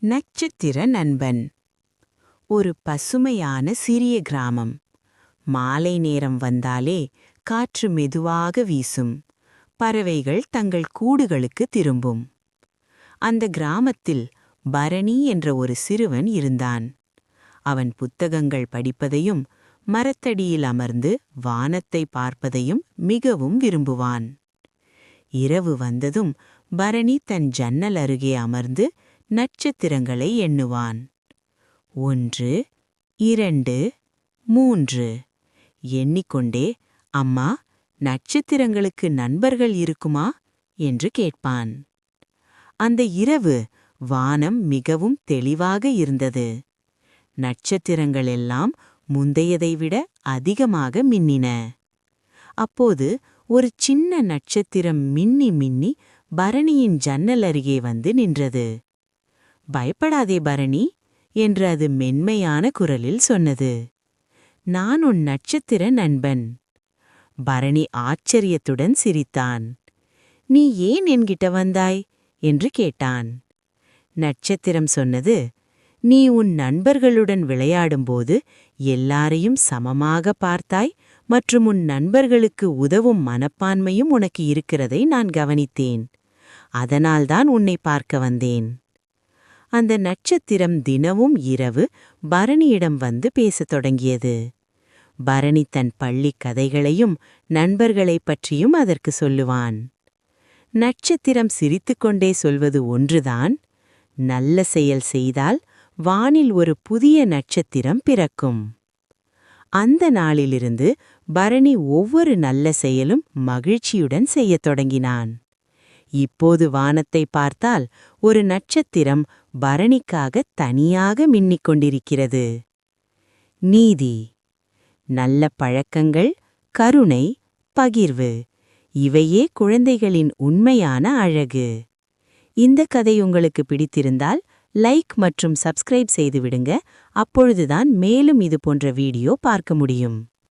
நட்சத்திர நண்பன். ஒரு பசுமையான சிறிய கிராமம். மாலை நேரம் வந்தாலே காற்று மெதுவாக வீசும். பறவைகள் தங்கள் கூடுகளுக்கு திரும்பும். அந்த கிராமத்தில் பரணி என்ற ஒரு சிறுவன் இருந்தான். அவன் புத்தகங்கள் படிப்பதையும் மரத்தடியில் அமர்ந்து வானத்தை பார்ப்பதையும் மிகவும் விரும்புவான். இரவு வந்ததும் பரணி தன் ஜன்னல் அருகே அமர்ந்து நட்சத்திரங்களை எண்ணுவான். 1 2 3 எண்ணிக்கொண்டே, அம்மா, நட்சத்திரங்களுக்கு நண்பர்கள் இருக்குமா என்று கேட்பான். அந்த இரவு வானம் மிகவும் தெளிவாக இருந்தது. நட்சத்திரங்கள் எல்லாம் முந்தையதை விட அதிகமாக மின்னின. அப்போது ஒரு சின்ன நட்சத்திரம் மின்னி மின்னி பரணியின் ஜன்னல் அருகே வந்து நின்றது. பயப்படாதே பரணி என்று அது மென்மையான குரலில் சொன்னது. நான் உன் நட்சத்திர நண்பன். பரணி ஆச்சரியத்துடன் சிரித்தான். நீ ஏன் என்கிட்ட வந்தாய் என்று கேட்டான். நட்சத்திரம் சொன்னது, நீ உன் நண்பர்களுடன் விளையாடும்போது எல்லாரையும் சமமாக பார்த்தாய் மற்றும் உன் நண்பர்களுக்கு உதவும் மனப்பான்மையும் உனக்கு இருக்கிறதை நான் கவனித்தேன். அதனால்தான் உன்னை பார்க்க வந்தேன். அந்த நட்சத்திரம் தினமும் இரவு பரணியிடம் வந்து பேசத் தொடங்கியது. பரணி தன் பள்ளி கதைகளையும் நண்பர்களைப் பற்றியும் அதற்கு சொல்லுவான். நட்சத்திரம் சிரித்துக்கொண்டே சொல்வது ஒன்றுதான், நல்ல செயல் செய்தால் வானில் ஒரு புதிய நட்சத்திரம் பிறக்கும். அந்த நாளிலிருந்து பரணி ஒவ்வொரு நல்ல செயலும் மகிழ்ச்சியுடன் செய்யத் தொடங்கினான். இப்போது வானத்தை பார்த்தால் ஒரு நட்சத்திரம் பரணிக்காக தனியாக மின்னிக் கொண்டிருக்கிறது. நீதி, நல்ல பழக்கங்கள், கருணை, பகிர்வு இவையே குழந்தைகளின் உண்மையான அழகு. இந்த கதை உங்களுக்கு பிடித்திருந்தால் லைக் மற்றும் சப்ஸ்கிரைப் செய்து விடுங்க. அப்பொழுதுதான் மேலும் இது போன்ற வீடியோ பார்க்க முடியும்.